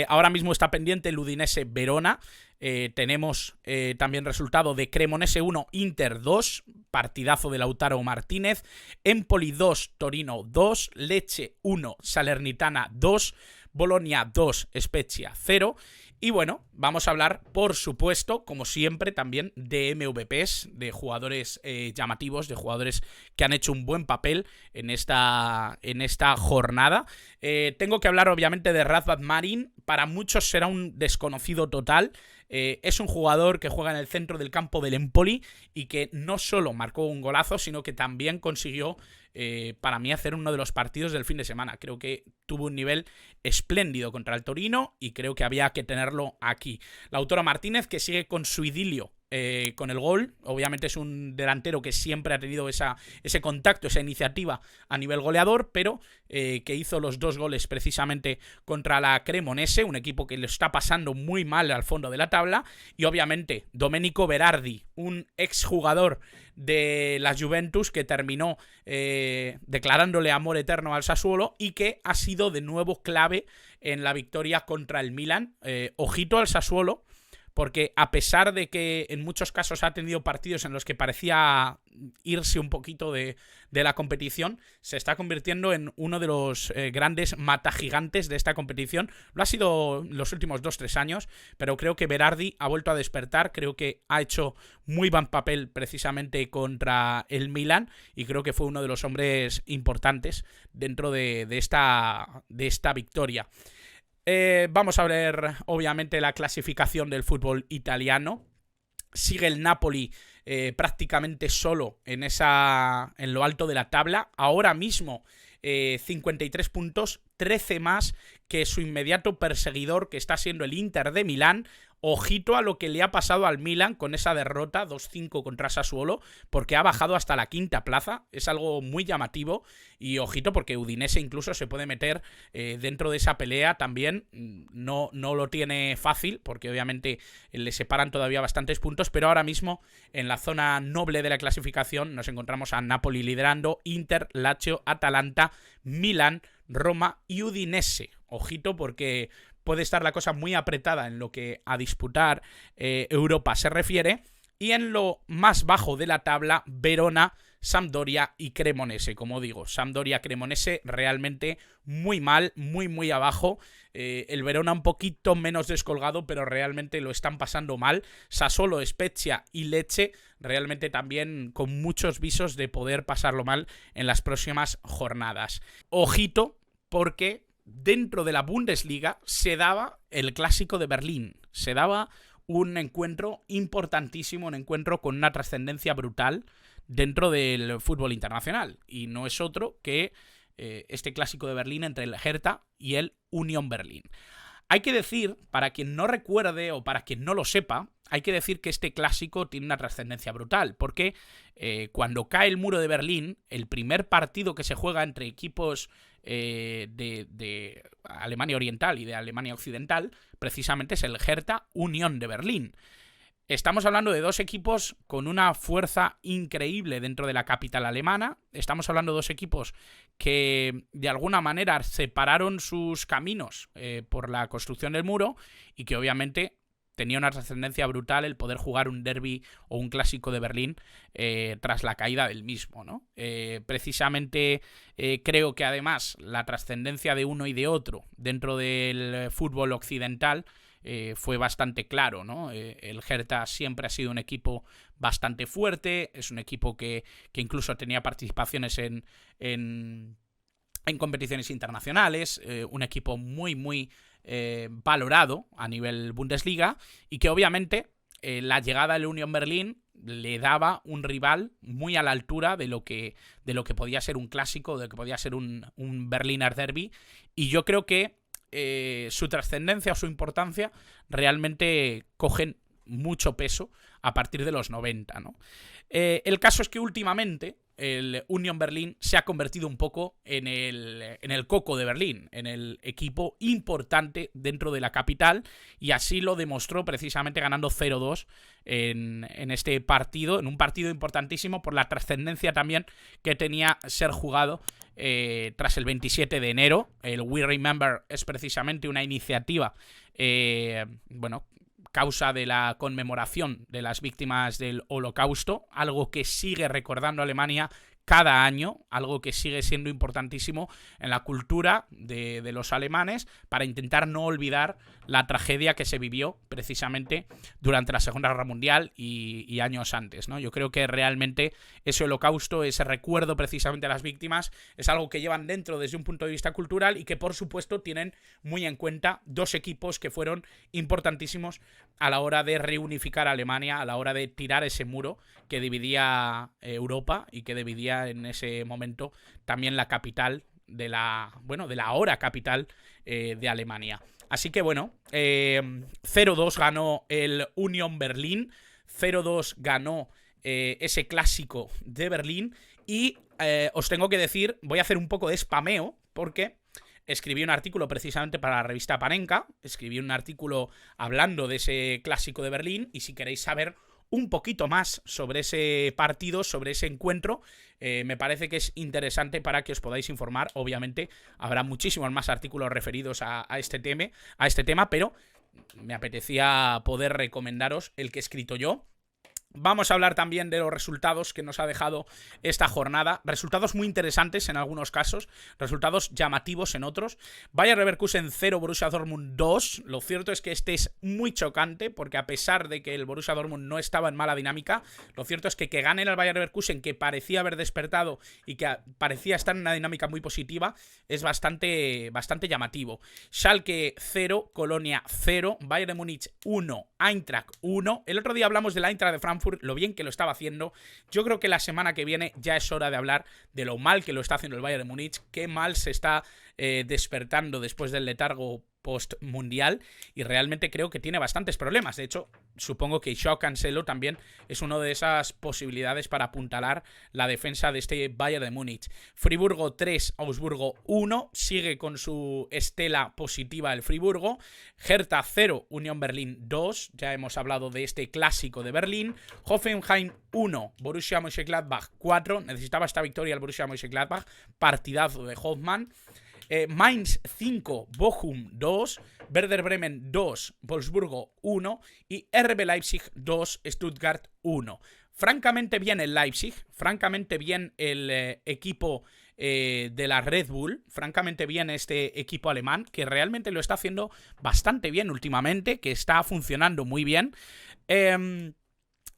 Ahora mismo está pendiente el Udinese Verona. Tenemos también resultado de Cremonese 1, Inter 2, partidazo de Lautaro Martínez, Empoli 2, Torino 2, Lecce 1, Salernitana 2, Bolonia 2, Spezia 0. Y bueno, vamos a hablar, por supuesto, como siempre, también de MVPs, de jugadores llamativos, de jugadores que han hecho un buen papel en esta jornada. Tengo que hablar, obviamente, de Radvat Marin. Para muchos será un desconocido total. Es un jugador que juega en el centro del campo del Empoli y que no solo marcó un golazo, sino que también consiguió, para mí, hacer uno de los partidos del fin de semana. Creo que tuvo un nivel espléndido contra el Torino y creo que había que tenerlo aquí. Lautaro Martínez, que sigue con su idilio con el gol. Obviamente es un delantero que siempre ha tenido ese contacto, esa iniciativa a nivel goleador, pero que hizo los 2 goles precisamente contra la Cremonese, un equipo que le está pasando muy mal al fondo de la tabla. Y obviamente Domenico Berardi, un exjugador de la Juventus que terminó declarándole amor eterno al Sassuolo y que ha sido de nuevo clave en la victoria contra el Milan. Ojito al Sassuolo, porque a pesar de que en muchos casos ha tenido partidos en los que parecía irse un poquito de la competición, se está convirtiendo en uno de los grandes matagigantes de esta competición. Lo ha sido los últimos 2-3 años, pero creo que Berardi ha vuelto a despertar, creo que ha hecho muy buen papel precisamente contra el Milan y creo que fue uno de los hombres importantes dentro de esta victoria. Vamos a ver, obviamente, la clasificación del fútbol italiano. Sigue el Napoli prácticamente solo en lo alto de la tabla. Ahora mismo 53 puntos, 13 más que su inmediato perseguidor, que está siendo el Inter de Milán. Ojito a lo que le ha pasado al Milan con esa derrota 2-5 contra Sassuolo, porque ha bajado hasta la 5ª plaza. Es algo muy llamativo. Y ojito porque Udinese incluso se puede meter dentro de esa pelea también. No lo tiene fácil, porque obviamente le separan todavía bastantes puntos, pero ahora mismo en la zona noble de la clasificación nos encontramos a Napoli liderando, Inter, Lazio, Atalanta, Milan, Roma y Udinese. Ojito porque puede estar la cosa muy apretada en lo que a disputar Europa se refiere. Y en lo más bajo de la tabla, Verona, Sampdoria y Cremonese. Como digo, Sampdoria, Cremonese realmente muy mal, muy abajo. El Verona un poquito menos descolgado, pero realmente lo están pasando mal. Sassuolo, Spezia y Lecce realmente también con muchos visos de poder pasarlo mal en las próximas jornadas. Ojito, porque dentro de la Bundesliga se daba el clásico de Berlín. Se daba un encuentro importantísimo, un encuentro con una trascendencia brutal dentro del fútbol internacional. Y no es otro que este clásico de Berlín entre el Hertha y el Union Berlin. Hay que decir, para quien no recuerde o para quien no lo sepa, hay que decir que este clásico tiene una trascendencia brutal, porque cuando cae el muro de Berlín, el primer partido que se juega entre equipos de Alemania Oriental y de Alemania Occidental, precisamente es el Hertha Unión de Berlín. Estamos hablando de dos equipos con una fuerza increíble dentro de la capital alemana. Estamos hablando de dos equipos que de alguna manera separaron sus caminos por la construcción del muro y que obviamente tenía una trascendencia brutal el poder jugar un derbi o un clásico de Berlín tras la caída del mismo, ¿no? Precisamente creo que además la trascendencia de uno y de otro dentro del fútbol occidental fue bastante claro, ¿no? El Hertha siempre ha sido un equipo bastante fuerte, es un equipo que incluso tenía participaciones en competiciones internacionales, un equipo muy valorado a nivel Bundesliga y que obviamente la llegada del Union Berlin le daba un rival muy a la altura de lo que podía ser un clásico, de lo que podía ser un Berliner Derby, y yo creo que su trascendencia o su importancia realmente cogen mucho peso a partir de los 90, ¿no? El caso es que últimamente el Union Berlin se ha convertido un poco en el coco de Berlín, en el equipo importante dentro de la capital, y así lo demostró precisamente ganando 0-2 en este partido, en un partido importantísimo por la trascendencia también que tenía ser jugado tras el 27 de enero. El We Remember es precisamente una iniciativa, causa de la conmemoración de las víctimas del Holocausto, algo que sigue recordando Alemania cada año, algo que sigue siendo importantísimo en la cultura de los alemanes para intentar no olvidar la tragedia que se vivió precisamente durante la Segunda Guerra Mundial y años antes, ¿no? Yo creo que realmente ese holocausto, ese recuerdo precisamente a las víctimas, es algo que llevan dentro desde un punto de vista cultural y que por supuesto tienen muy en cuenta dos equipos que fueron importantísimos a la hora de reunificar a Alemania, a la hora de tirar ese muro que dividía Europa y que dividía en ese momento también la capital de la ahora capital de Alemania. Así que 0-2 ganó el Union Berlin, 0-2 ganó ese clásico de Berlín, y os tengo que decir, voy a hacer un poco de spameo porque escribí un artículo precisamente para la revista Panenka, escribí un artículo hablando de ese clásico de Berlín, y si queréis saber un poquito más sobre ese partido, sobre ese encuentro, me parece que es interesante para que os podáis informar. Obviamente habrá muchísimos más artículos referidos a este tema, pero me apetecía poder recomendaros el que he escrito yo. Vamos a hablar también de los resultados que nos ha dejado esta jornada. Resultados muy interesantes en algunos casos, resultados llamativos en otros. Bayer Leverkusen 0, Borussia Dortmund 2. Lo cierto es que este es muy chocante, porque a pesar de que el Borussia Dortmund no estaba en mala dinámica, lo cierto es que gane el Bayer Leverkusen, que parecía haber despertado y que parecía estar en una dinámica muy positiva, es bastante llamativo. Schalke 0, Colonia 0, Bayern de Múnich 1, Eintracht 1. El otro día hablamos del Eintracht de Frankfurt, lo bien que lo estaba haciendo. Yo creo que la semana que viene ya es hora de hablar de lo mal que lo está haciendo el Bayern de Múnich, qué mal se está despertando después del letargo post-mundial, y realmente creo que tiene bastantes problemas. De hecho, supongo que Joao Cancelo también es una de esas posibilidades para apuntalar la defensa de este Bayern de Múnich. Friburgo 3, Augsburgo 1, sigue con su estela positiva el Friburgo. Hertha 0, Union Berlin 2, ya hemos hablado de este clásico de Berlín. Hoffenheim 1, Borussia Mönchengladbach 4, necesitaba esta victoria el Borussia Mönchengladbach, partidazo de Hoffmann. Mainz 5, Bochum 2, Werder Bremen 2, Wolfsburgo 1 y RB Leipzig 2, Stuttgart 1. Francamente bien el Leipzig, francamente bien el equipo de la Red Bull, francamente bien este equipo alemán, que realmente lo está haciendo bastante bien últimamente, que está funcionando muy bien.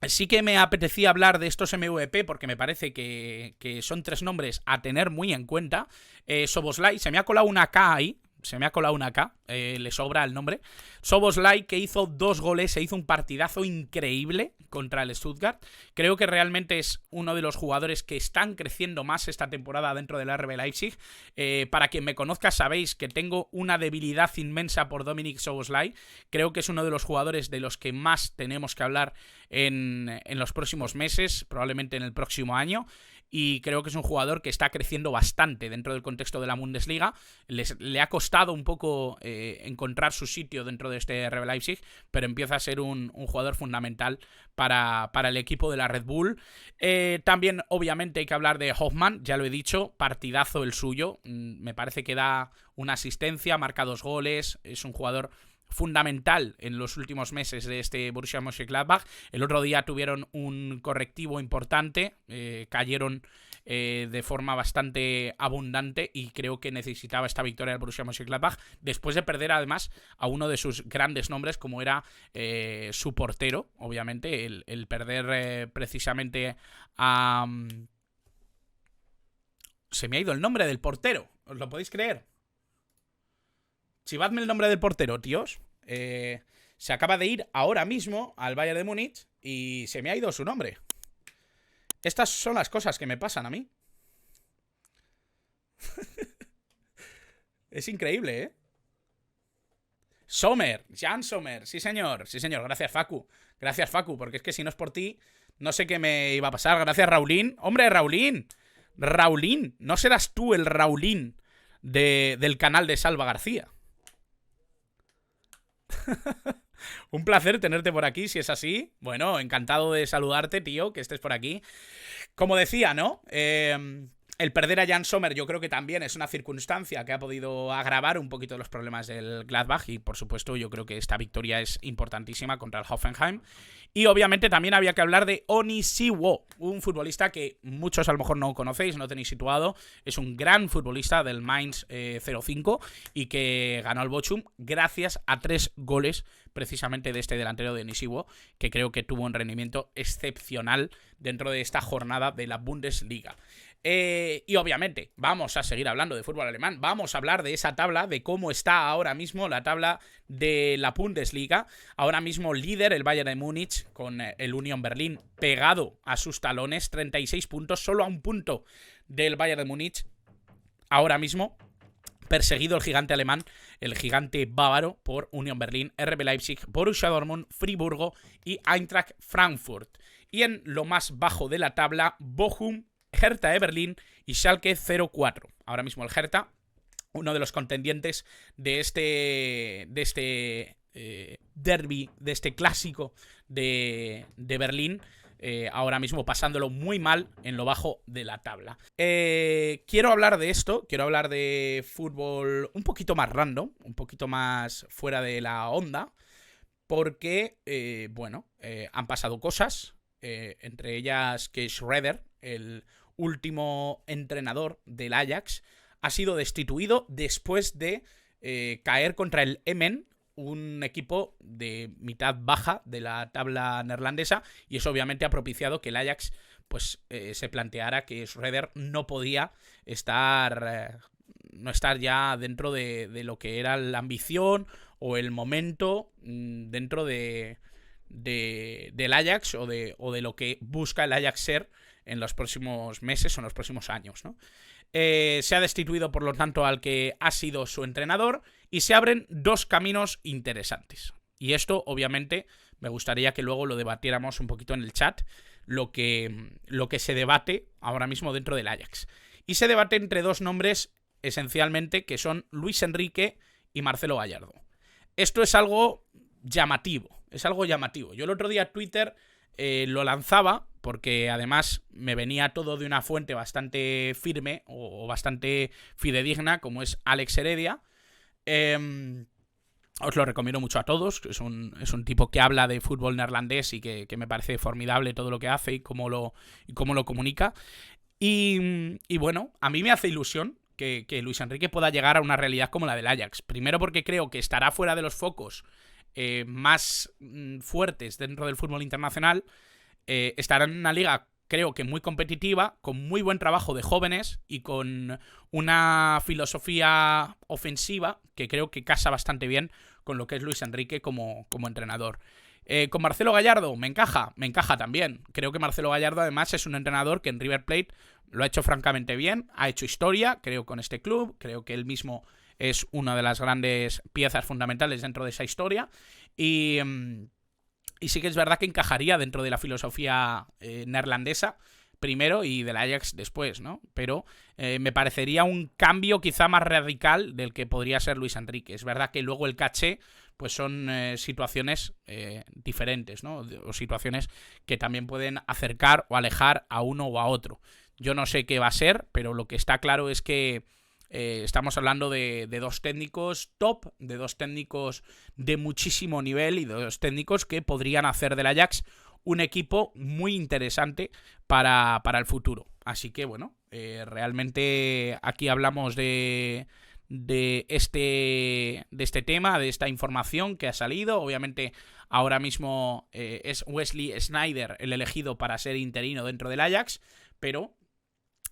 Sí que me apetecía hablar de estos MVP porque me parece que son tres nombres a tener muy en cuenta. Szoboszlai, se me ha colado una K ahí, le sobra el nombre. Szoboszlai, que hizo 2 goles, se hizo un partidazo increíble contra el Stuttgart. Creo que realmente es uno de los jugadores que están creciendo más esta temporada dentro del RB Leipzig. Para quien me conozca sabéis que tengo una debilidad inmensa por Dominik Szoboszlai. Creo que es uno de los jugadores de los que más tenemos que hablar en los próximos meses, probablemente en el próximo año. Y creo que es un jugador que está creciendo bastante dentro del contexto de la Bundesliga. Le ha costado un poco encontrar su sitio dentro de este RB Leipzig, pero empieza a ser un jugador fundamental para el equipo de la Red Bull. También, obviamente, hay que hablar de Hoffmann, ya lo he dicho, partidazo el suyo. Me parece que da una asistencia, marca 2 goles, es un jugador fundamental en los últimos meses de este Borussia Mönchengladbach. El otro día tuvieron un correctivo importante, cayeron de forma bastante abundante, y creo que necesitaba esta victoria del Borussia Mönchengladbach después de perder además a uno de sus grandes nombres, como era su portero. Obviamente el perder precisamente a... se me ha ido el nombre del portero, ¿os lo podéis creer? chivadme el nombre del portero, tíos. Se acaba de ir ahora mismo al Bayern de Múnich y se me ha ido su nombre. Estas son las cosas que me pasan a mí. Es increíble, ¿eh? Sommer, Jan Sommer, sí señor, gracias Facu, porque es que si no es por ti, no sé qué me iba a pasar. Gracias Raulín, hombre, Raulín, ¿no serás tú el Raulín del canal de Salva García? Un placer tenerte por aquí, si es así. Bueno, encantado de saludarte, tío, que estés por aquí. Como decía, ¿no? El perder a Jan Sommer yo creo que también es una circunstancia que ha podido agravar un poquito los problemas del Gladbach y por supuesto yo creo que esta victoria es importantísima contra el Hoffenheim. Y obviamente también había que hablar de Onisiwo, un futbolista que muchos a lo mejor no conocéis, no tenéis situado. Es un gran futbolista del Mainz 05 y que ganó el Bochum gracias a 3 goles precisamente de este delantero de Onisiwo, que creo que tuvo un rendimiento excepcional dentro de esta jornada de la Bundesliga. Y obviamente vamos a seguir hablando de fútbol alemán, vamos a hablar de esa tabla, de cómo está ahora mismo la tabla de la Bundesliga. Ahora mismo líder el Bayern de Múnich con el Union Berlin pegado a sus talones, 36 puntos, solo a un punto del Bayern de Múnich. Ahora mismo perseguido el gigante alemán, el gigante bávaro por Union Berlin, RB Leipzig, Borussia Dortmund, Friburgo y Eintracht Frankfurt. Y en lo más bajo de la tabla, Bochum, Hertha de Berlín y Schalke 04. Ahora mismo el Hertha, uno de los contendientes de este derby, de este clásico de Berlín, ahora mismo pasándolo muy mal en lo bajo de la tabla. Quiero hablar de esto, quiero hablar de fútbol un poquito más random, un poquito más fuera de la onda, porque, han pasado cosas, entre ellas que Schröder, el último entrenador del Ajax, ha sido destituido después de caer contra el Emmen, un equipo de mitad baja de la tabla neerlandesa, y eso obviamente ha propiciado que el Ajax se planteara que Schröder no podía estar ya dentro de lo que era la ambición o el momento dentro del Ajax o de lo que busca el Ajax ser en los próximos meses o en los próximos años, ¿no? Se ha destituido, por lo tanto, al que ha sido su entrenador y se abren 2 caminos interesantes. Y esto, obviamente, me gustaría que luego lo debatiéramos un poquito en el chat, lo que se debate ahora mismo dentro del Ajax. Y se debate entre 2 nombres, esencialmente, que son Luis Enrique y Marcelo Gallardo. Esto es algo llamativo, Yo el otro día Twitter lo lanzaba, porque además me venía todo de una fuente bastante firme o bastante fidedigna, como es Alex Heredia. Os lo recomiendo mucho a todos. Es un tipo que habla de fútbol neerlandés y que me parece formidable todo lo que hace y cómo lo comunica. Y bueno, a mí me hace ilusión que Luis Enrique pueda llegar a una realidad como la del Ajax. Primero porque creo que estará fuera de los focos más fuertes dentro del fútbol internacional. Estará en una liga, creo que muy competitiva, con muy buen trabajo de jóvenes y con una filosofía ofensiva que creo que casa bastante bien con lo que es Luis Enrique como entrenador. Con Marcelo Gallardo me encaja también. Creo que Marcelo Gallardo además es un entrenador que en River Plate lo ha hecho francamente bien, ha hecho historia, creo, con este club, creo que él mismo es una de las grandes piezas fundamentales dentro de esa historia y sí que es verdad que encajaría dentro de la filosofía neerlandesa primero y del Ajax después, ¿no? Pero me parecería un cambio quizá más radical del que podría ser Luis Enrique. Es verdad que luego el caché pues son situaciones diferentes, ¿no? O situaciones que también pueden acercar o alejar a uno o a otro. Yo no sé qué va a ser, pero lo que está claro es que estamos hablando de 2 técnicos top, de 2 técnicos de muchísimo nivel y de 2 técnicos que podrían hacer del Ajax un equipo muy interesante para el futuro. Así que bueno, realmente aquí hablamos de este tema, de esta información que ha salido. Obviamente ahora mismo es Wesley Sneijder el elegido para ser interino dentro del Ajax, pero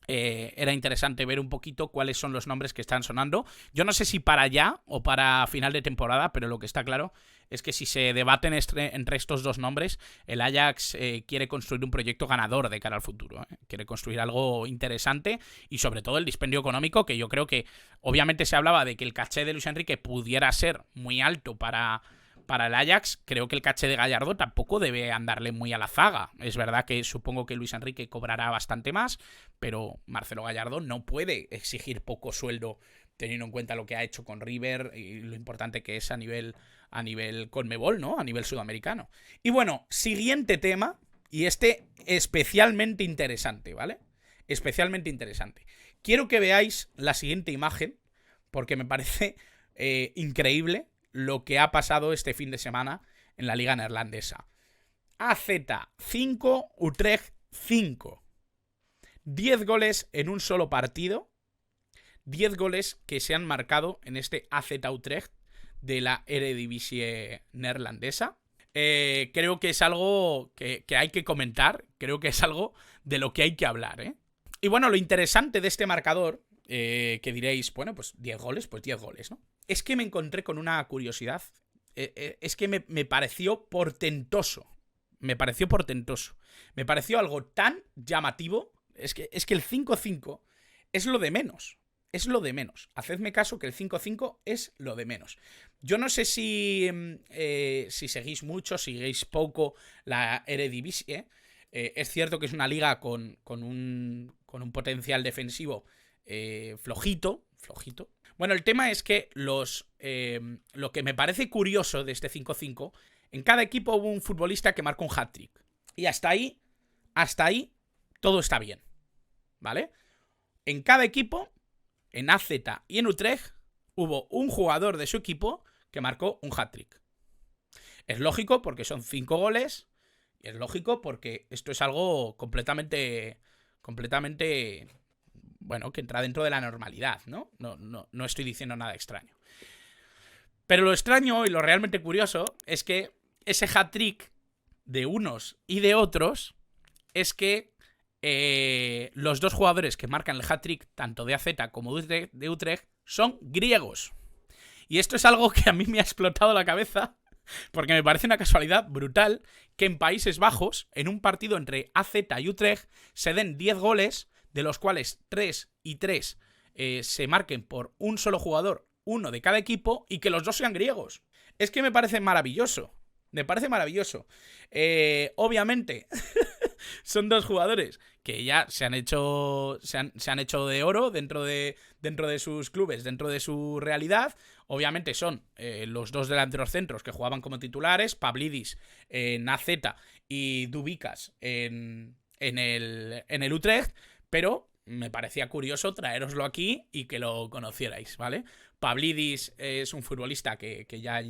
era interesante ver un poquito cuáles son los nombres que están sonando. Yo no sé si para ya o para final de temporada, pero lo que está claro es que si se debaten entre estos dos nombres, el Ajax quiere construir un proyecto ganador de cara al futuro. Quiere construir algo interesante y sobre todo el dispendio económico, que yo creo que obviamente se hablaba de que el caché de Luis Enrique pudiera ser muy alto para el Ajax. Creo que el caché de Gallardo tampoco debe andarle muy a la zaga. Es verdad que supongo que Luis Enrique cobrará bastante más, pero Marcelo Gallardo no puede exigir poco sueldo teniendo en cuenta lo que ha hecho con River y lo importante que es a nivel Conmebol, ¿no? A nivel sudamericano. Y bueno, siguiente tema, y este especialmente interesante, ¿vale? Especialmente interesante. Quiero que veáis la siguiente imagen, porque me parece increíble lo que ha pasado este fin de semana en la liga neerlandesa. AZ 5, Utrecht 5. 10 goles en un solo partido. 10 goles que se han marcado en este AZ Utrecht de la Eredivisie neerlandesa. Creo que es algo que hay que comentar. Creo que es algo de lo que hay que hablar, ¿eh? Y bueno, lo interesante de este marcador, que diréis, bueno, pues 10 goles, pues 10 goles, ¿no? Es que me encontré con una curiosidad. Es que me pareció portentoso. Me pareció portentoso. Me pareció algo tan llamativo. Es que el 5-5 es lo de menos. Es lo de menos. Hacedme caso que el 5-5 es lo de menos. Yo no sé si seguís mucho, si seguís poco la Eredivisie. Es cierto que es una liga con un potencial defensivo flojito. Bueno, el tema es que lo que me parece curioso de este 5-5, en cada equipo hubo un futbolista que marcó un hat-trick. Y hasta ahí todo está bien, ¿vale? En cada equipo, en AZ y en Utrecht, hubo un jugador de su equipo que marcó un hat-trick. Es lógico porque son 5 goles, y es lógico porque esto es algo completamente, bueno, que entra dentro de la normalidad, ¿no? No estoy diciendo nada extraño. Pero lo extraño y lo realmente curioso es que ese hat-trick de unos y de otros es que los dos jugadores que marcan el hat-trick, tanto de AZ como de Utrecht, son griegos. Y esto es algo que a mí me ha explotado la cabeza, porque me parece una casualidad brutal que en Países Bajos, en un partido entre AZ y Utrecht, se den 10 goles, de los cuales 3 y 3 se marquen por un solo jugador, uno de cada equipo, y que los dos sean griegos. Es que me parece maravilloso. Me parece maravilloso. Obviamente, son dos jugadores que ya se han hecho de oro dentro de sus clubes, dentro de su realidad. Obviamente son los dos delanteros centros que jugaban como titulares, Pavlidis en AZ y Dubicas en el Utrecht, pero me parecía curioso traeroslo aquí y que lo conocierais, ¿vale? Pavlidis es un futbolista que ya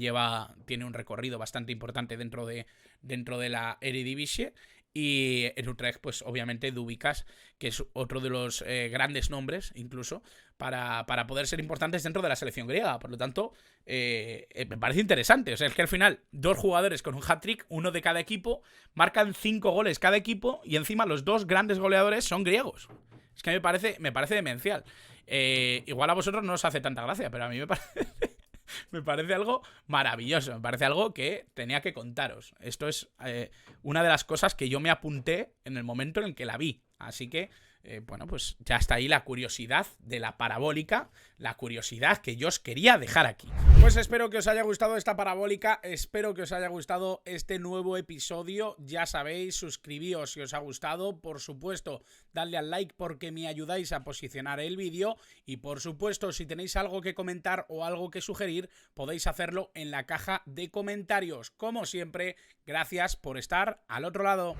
tiene un recorrido bastante importante dentro de la Eredivisie. Y en Utrecht, pues obviamente Dubicas, que es otro de los grandes nombres, incluso, para poder ser importantes dentro de la selección griega. Por lo tanto, me parece interesante. O sea, es que al final, dos jugadores con un hat-trick, uno de cada equipo, marcan 5 goles cada equipo y encima los dos grandes goleadores son griegos. Es que me parece demencial. Igual a vosotros no os hace tanta gracia, pero a mí me parece algo maravilloso. Me parece algo que tenía que contaros. Esto es una de las cosas que yo me apunté en el momento en el que la vi. Así que, bueno, pues ya está ahí la curiosidad de la parabólica, la curiosidad que yo os quería dejar aquí. Pues espero que os haya gustado esta parabólica, espero que os haya gustado este nuevo episodio. Ya sabéis, suscribíos si os ha gustado, por supuesto, dadle al like porque me ayudáis a posicionar el vídeo y por supuesto, si tenéis algo que comentar o algo que sugerir, podéis hacerlo en la caja de comentarios. Como siempre, gracias por estar al otro lado.